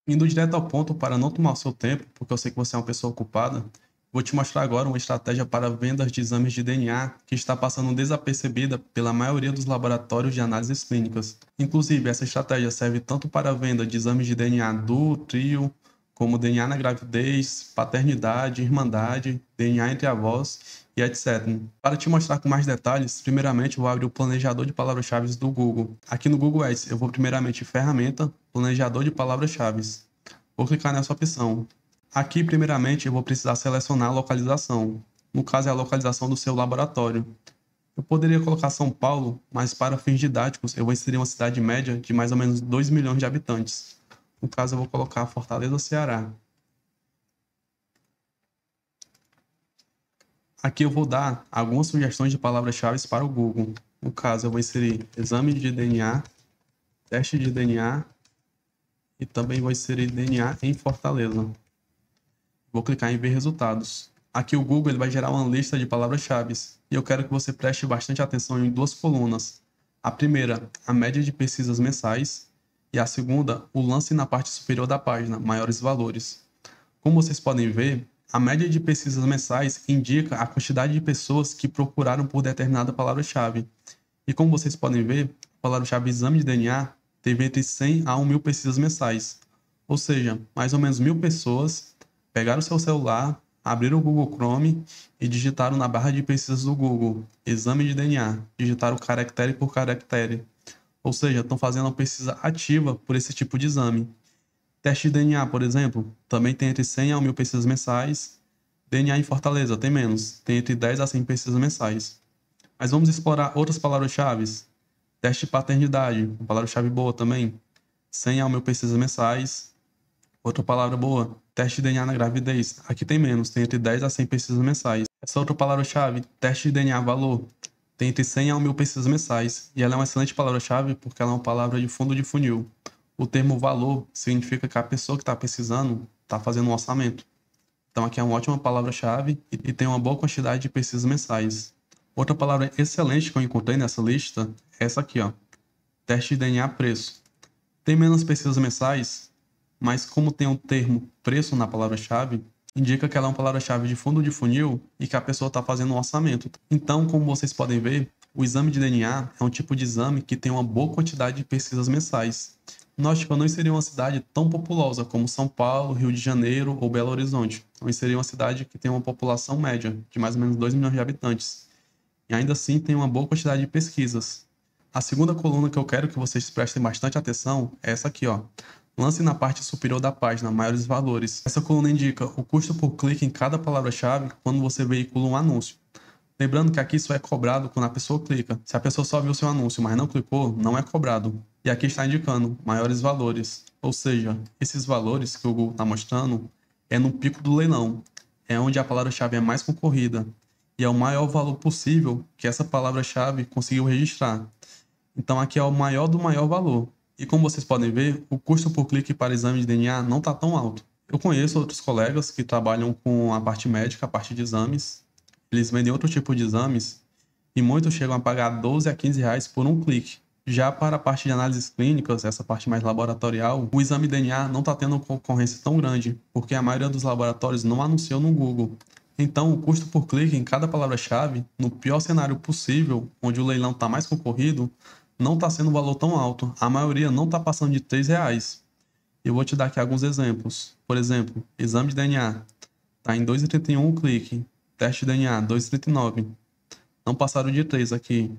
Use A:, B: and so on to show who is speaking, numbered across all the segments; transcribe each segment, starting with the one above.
A: Indo direto ao ponto para não tomar o seu tempo, porque eu sei que você é uma pessoa ocupada, vou te mostrar agora uma estratégia para vendas de exames de DNA que está passando desapercebida pela maioria dos laboratórios de análises clínicas. Inclusive, essa estratégia serve tanto para a venda de exames de DNA do trio, como DNA na gravidez, paternidade, irmandade, DNA entre avós e etc. Para te mostrar com mais detalhes, primeiramente eu vou abrir o planejador de palavras-chave do Google. Aqui no Google Ads, eu vou primeiramente em ferramenta, planejador de palavras-chave. Vou clicar nessa opção. Aqui, primeiramente, eu vou precisar selecionar a localização. No caso, é a localização do seu laboratório. Eu poderia colocar São Paulo, mas para fins didáticos, eu vou inserir uma cidade média de mais ou menos 2 milhões de habitantes. No caso, eu vou colocar Fortaleza, Ceará. Aqui eu vou dar algumas sugestões de palavras-chave para o Google. No caso, eu vou inserir exame de DNA, teste de DNA e também vou inserir DNA em Fortaleza. Vou clicar em ver resultados. Aqui o Google ele vai gerar uma lista de palavras-chave e eu quero que você preste bastante atenção em duas colunas. A primeira, a média de pesquisas mensais, e a segunda, o lance na parte superior da página, maiores valores. Como vocês podem ver, a média de pesquisas mensais indica a quantidade de pessoas que procuraram por determinada palavra-chave. E como vocês podem ver, a palavra-chave exame de DNA teve entre 100 a 1.000 pesquisas mensais. Ou seja, mais ou menos 1.000 pessoas pegaram o seu celular, abriram o Google Chrome e digitaram na barra de pesquisas do Google exame de DNA, digitaram caractere por caractere. Ou seja, estão fazendo uma pesquisa ativa por esse tipo de exame. Teste de DNA, por exemplo, também tem entre 100 a 1.000 pesquisas mensais. DNA em Fortaleza tem menos, tem entre 10 a 100 pesquisas mensais. Mas vamos explorar outras palavras-chave. Teste de paternidade, uma palavra-chave boa também. 100 a 1.000 pesquisas mensais. Outra palavra boa, teste de DNA na gravidez. Aqui tem menos, tem entre 10 a 100 pesquisas mensais. Essa outra palavra-chave, teste de DNA valor, tem entre 100 a 1.000 pesquisas mensais. E ela é uma excelente palavra-chave porque ela é uma palavra de fundo de funil. O termo valor significa que a pessoa que está pesquisando está fazendo um orçamento. Então aqui é uma ótima palavra-chave e tem uma boa quantidade de pesquisas mensais. Outra palavra excelente que eu encontrei nessa lista é essa aqui, ó. Teste de DNA preço. Tem menos pesquisas mensais, mas como tem o termo preço na palavra-chave, indica que ela é uma palavra-chave de fundo de funil e que a pessoa está fazendo um orçamento. Então, como vocês podem ver, o exame de DNA é um tipo de exame que tem uma boa quantidade de pesquisas mensais. Note que eu não inseri uma cidade tão populosa como São Paulo, Rio de Janeiro ou Belo Horizonte. Eu inseri uma cidade que tem uma população média de mais ou menos 2 milhões de habitantes. E ainda assim tem uma boa quantidade de pesquisas. A segunda coluna que eu quero que vocês prestem bastante atenção é essa aqui, ó. Lance na parte superior da página, maiores valores. Essa coluna indica o custo por clique em cada palavra-chave quando você veicula um anúncio. Lembrando que aqui só é cobrado quando a pessoa clica. Se a pessoa só viu seu anúncio, mas não clicou, não é cobrado. E aqui está indicando maiores valores. Ou seja, esses valores que o Google está mostrando é no pico do leilão. É onde a palavra-chave é mais concorrida. E é o maior valor possível que essa palavra-chave conseguiu registrar. Então aqui é o maior do maior valor. E como vocês podem ver, o custo por clique para exame de DNA não está tão alto. Eu conheço outros colegas que trabalham com a parte médica, a parte de exames. Eles vendem outro tipo de exames e muitos chegam a pagar 12 a 15 reais por um clique. Já para a parte de análises clínicas, essa parte mais laboratorial, o exame DNA não está tendo concorrência tão grande, porque a maioria dos laboratórios não anunciou no Google. Então, o custo por clique em cada palavra-chave, no pior cenário possível, onde o leilão está mais concorrido, não está sendo um valor tão alto. A maioria não está passando de 3 reais. Eu vou te dar aqui alguns exemplos. Por exemplo, exame de DNA está em 2,31 o clique. Teste de DNA, 2,39. Não passaram de 3 aqui.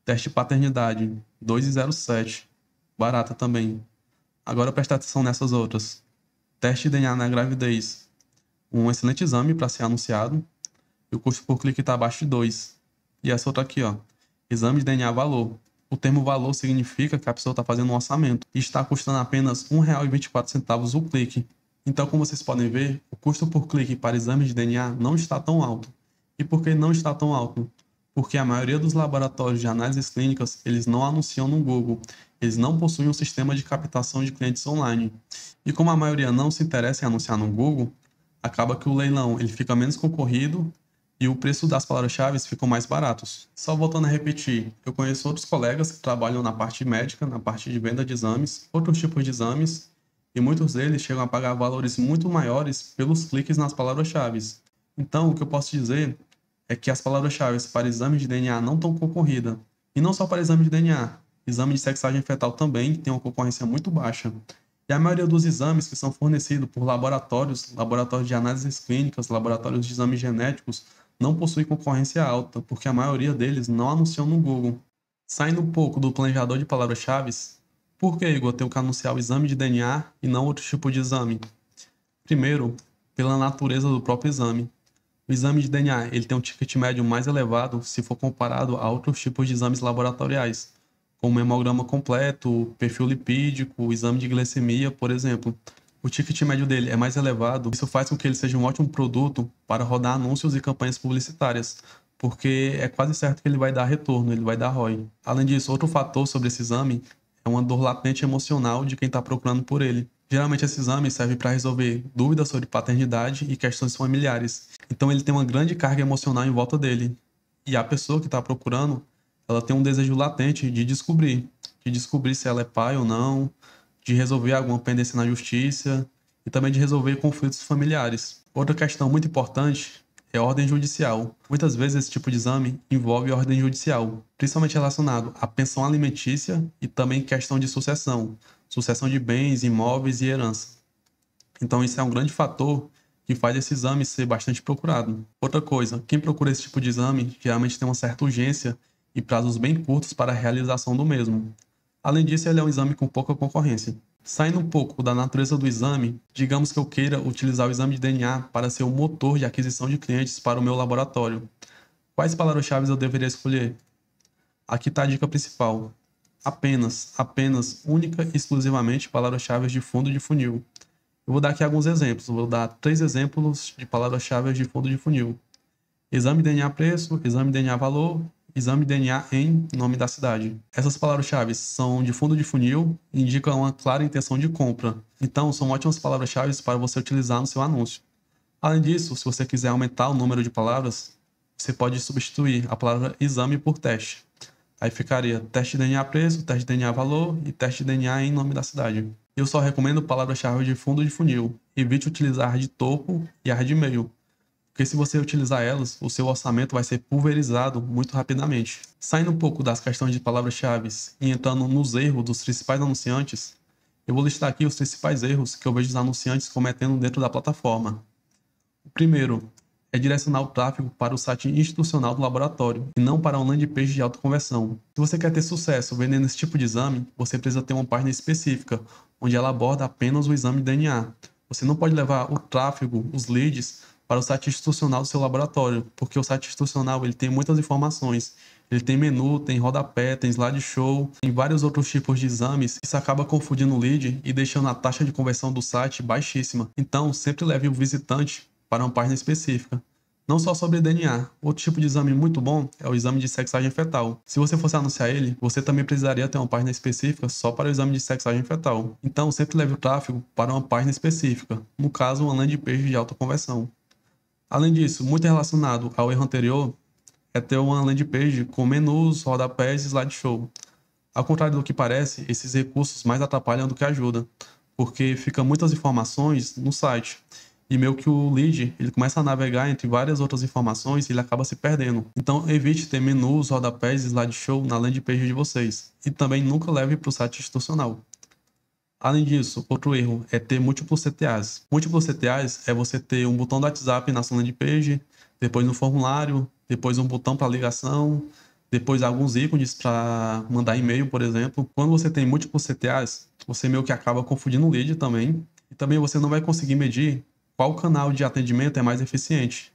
A: Teste de paternidade, 2,07. Barata também. Agora presta atenção nessas outras. Teste de DNA na gravidez. Um excelente exame para ser anunciado. E o custo por clique está abaixo de 2. E essa outra aqui, ó. Exame de DNA valor. O termo valor significa que a pessoa está fazendo um orçamento e está custando apenas R$ 1,24 o clique. Então, como vocês podem ver, o custo por clique para exames de DNA não está tão alto. E por que não está tão alto? Porque a maioria dos laboratórios de análises clínicas, eles não anunciam no Google. Eles não possuem um sistema de captação de clientes online. E como a maioria não se interessa em anunciar no Google, acaba que o leilão ele fica menos concorrido e o preço das palavras-chave ficam mais baratos. Só voltando a repetir, eu conheço outros colegas que trabalham na parte médica, na parte de venda de exames, outros tipos de exames, e muitos deles chegam a pagar valores muito maiores pelos cliques nas palavras-chave. Então, o que eu posso dizer é que as palavras-chave para exame de DNA não estão concorridas. E não só para exame de DNA, exame de sexagem fetal também tem uma concorrência muito baixa. E a maioria dos exames que são fornecidos por laboratórios de análises clínicas, laboratórios de exames genéticos, não possui concorrência alta, porque a maioria deles não anunciam no Google. Saindo um pouco do planejador de palavras-chave, por que, Igor, eu tenho que anunciar o exame de DNA e não outro tipo de exame? Primeiro, pela natureza do próprio exame. O exame de DNA ele tem um ticket médio mais elevado se for comparado a outros tipos de exames laboratoriais, como hemograma completo, perfil lipídico, exame de glicemia, por exemplo. O ticket médio dele é mais elevado, isso faz com que ele seja um ótimo produto para rodar anúncios e campanhas publicitárias, porque é quase certo que ele vai dar retorno, ele vai dar ROI. Além disso, outro fator sobre esse exame é uma dor latente emocional de quem está procurando por ele. Geralmente esse exame serve para resolver dúvidas sobre paternidade e questões familiares. Então ele tem uma grande carga emocional em volta dele. E a pessoa que está procurando, ela tem um desejo latente de descobrir se ela é pai ou não, de resolver alguma pendência na justiça e também de resolver conflitos familiares. Outra questão muito importante é a ordem judicial. Muitas vezes esse tipo de exame envolve ordem judicial, principalmente relacionado à pensão alimentícia e também questão de sucessão de bens, imóveis e herança. Então isso é um grande fator que faz esse exame ser bastante procurado. Outra coisa, quem procura esse tipo de exame geralmente tem uma certa urgência e prazos bem curtos para a realização do mesmo. Além disso, ele é um exame com pouca concorrência. Saindo um pouco da natureza do exame, digamos que eu queira utilizar o exame de DNA para ser o motor de aquisição de clientes para o meu laboratório. Quais palavras-chave eu deveria escolher? Aqui está a dica principal. Apenas, única e exclusivamente palavras-chave de fundo de funil. Eu vou dar aqui alguns exemplos. Vou dar 3 exemplos de palavras-chave de fundo de funil. Exame DNA preço, exame DNA valor, exame DNA em nome da cidade. Essas palavras-chave são de fundo de funil e indicam uma clara intenção de compra. Então, são ótimas palavras-chave para você utilizar no seu anúncio. Além disso, se você quiser aumentar o número de palavras, você pode substituir a palavra exame por teste. Aí ficaria teste de DNA preço, teste de DNA valor e teste de DNA em nome da cidade. Eu só recomendo palavras-chave de fundo de funil. Evite utilizar as de topo e as de meio, porque se você utilizar elas, o seu orçamento vai ser pulverizado muito rapidamente. Saindo um pouco das questões de palavras-chave e entrando nos erros dos principais anunciantes, eu vou listar aqui os principais erros que eu vejo os anunciantes cometendo dentro da plataforma. O primeiro é direcionar o tráfego para o site institucional do laboratório e não para uma landing page de autoconversão. Se você quer ter sucesso vendendo esse tipo de exame, você precisa ter uma página específica, onde ela aborda apenas o exame de DNA. Você não pode levar o tráfego, os leads, para o site institucional do seu laboratório, porque o site institucional ele tem muitas informações. Ele tem menu, tem rodapé, tem slideshow, tem vários outros tipos de exames. Isso acaba confundindo o lead e deixando a taxa de conversão do site baixíssima. Então, sempre leve o visitante para uma página específica. Não só sobre DNA. Outro tipo de exame muito bom é o exame de sexagem fetal. Se você fosse anunciar ele, você também precisaria ter uma página específica só para o exame de sexagem fetal. Então, sempre leve o tráfego para uma página específica, no caso, uma landing page de autoconversão. Além disso, muito relacionado ao erro anterior, é ter uma landing page com menus, rodapés e slideshow. Ao contrário do que parece, esses recursos mais atrapalham do que ajudam, porque fica muitas informações no site. E meio que o lead, ele começa a navegar entre várias outras informações e ele acaba se perdendo. Então, evite ter menus, rodapés e slideshow na landing page de vocês. E também nunca leve para o site institucional. Além disso, outro erro é ter múltiplos CTAs. Múltiplos CTAs é você ter um botão do WhatsApp na sua landing page, depois no formulário, depois um botão para ligação, depois alguns ícones para mandar e-mail, por exemplo. Quando você tem múltiplos CTAs, você meio que acaba confundindo o lead também. E também você não vai conseguir medir qual canal de atendimento é mais eficiente.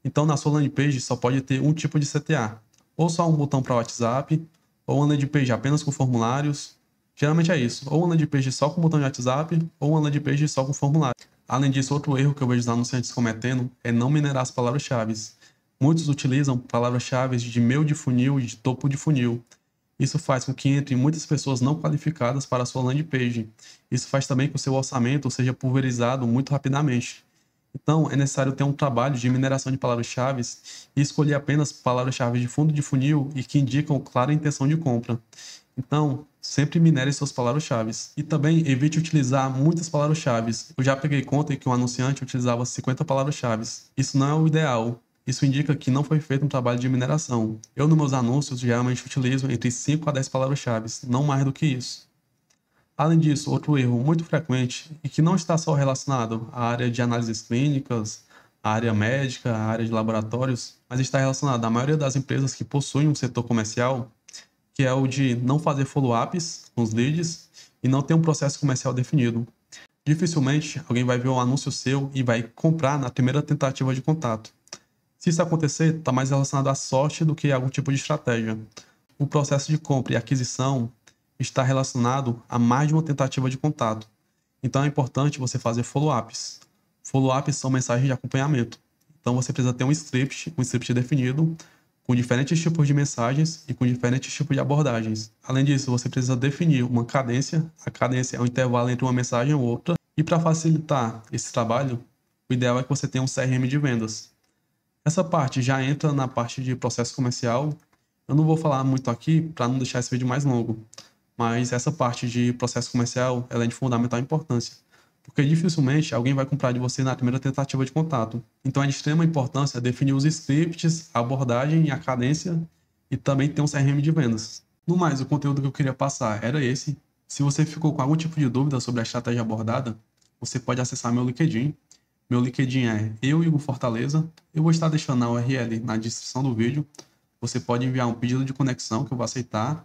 A: Então, na sua landing page só pode ter um tipo de CTA. Ou só um botão para WhatsApp, ou uma landing page apenas com formulários. Geralmente é isso. Ou uma landing page só com botão de WhatsApp, ou uma landing page só com formulário. Além disso, outro erro que eu vejo os anunciantes cometendo é não minerar as palavras-chave. Muitos utilizam palavras-chave de meio de funil e de topo de funil. Isso faz com que entre muitas pessoas não qualificadas para a sua landing page. Isso faz também que o seu orçamento seja pulverizado muito rapidamente. Então, é necessário ter um trabalho de mineração de palavras-chave e escolher apenas palavras-chave de fundo de funil e que indicam clara intenção de compra. Então, sempre minere suas palavras-chave. E também evite utilizar muitas palavras-chave. Eu já peguei conta em que um anunciante utilizava 50 palavras-chave. Isso não é o ideal. Isso indica que não foi feito um trabalho de mineração. Eu, nos meus anúncios, geralmente utilizo entre 5 a 10 palavras-chave, não mais do que isso. Além disso, outro erro muito frequente e que não está só relacionado à área de análises clínicas, à área médica, à área de laboratórios, mas está relacionado à maioria das empresas que possuem um setor comercial, que é o de não fazer follow-ups com os leads e não ter um processo comercial definido. Dificilmente alguém vai ver um anúncio seu e vai comprar na primeira tentativa de contato. Se isso acontecer, está mais relacionado à sorte do que a algum tipo de estratégia. O processo de compra e aquisição está relacionado a mais de uma tentativa de contato. Então é importante você fazer follow-ups. Follow-ups são mensagens de acompanhamento. Então você precisa ter um script definido, com diferentes tipos de mensagens e com diferentes tipos de abordagens. Além disso, você precisa definir uma cadência. A cadência é o intervalo entre uma mensagem e outra. E para facilitar esse trabalho, o ideal é que você tenha um CRM de vendas. Essa parte já entra na parte de processo comercial. Eu não vou falar muito aqui para não deixar esse vídeo mais longo, mas essa parte de processo comercial ela é de fundamental importância, porque dificilmente alguém vai comprar de você na primeira tentativa de contato. Então é de extrema importância definir os scripts, a abordagem e a cadência e também ter um CRM de vendas. No mais, o conteúdo que eu queria passar era esse. Se você ficou com algum tipo de dúvida sobre a estratégia abordada, você pode acessar meu LinkedIn. Meu LinkedIn é Igor Fortaleza. Eu vou estar deixando a URL na descrição do vídeo. Você pode enviar um pedido de conexão que eu vou aceitar.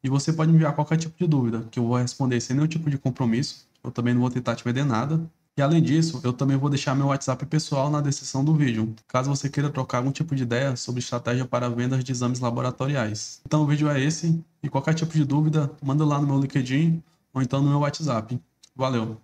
A: E você pode enviar qualquer tipo de dúvida, que eu vou responder sem nenhum tipo de compromisso. Eu também não vou tentar te vender nada. E além disso, eu também vou deixar meu WhatsApp pessoal na descrição do vídeo, caso você queira trocar algum tipo de ideia sobre estratégia para vendas de exames laboratoriais. Então o vídeo é esse, e qualquer tipo de dúvida, manda lá no meu LinkedIn ou então no meu WhatsApp. Valeu!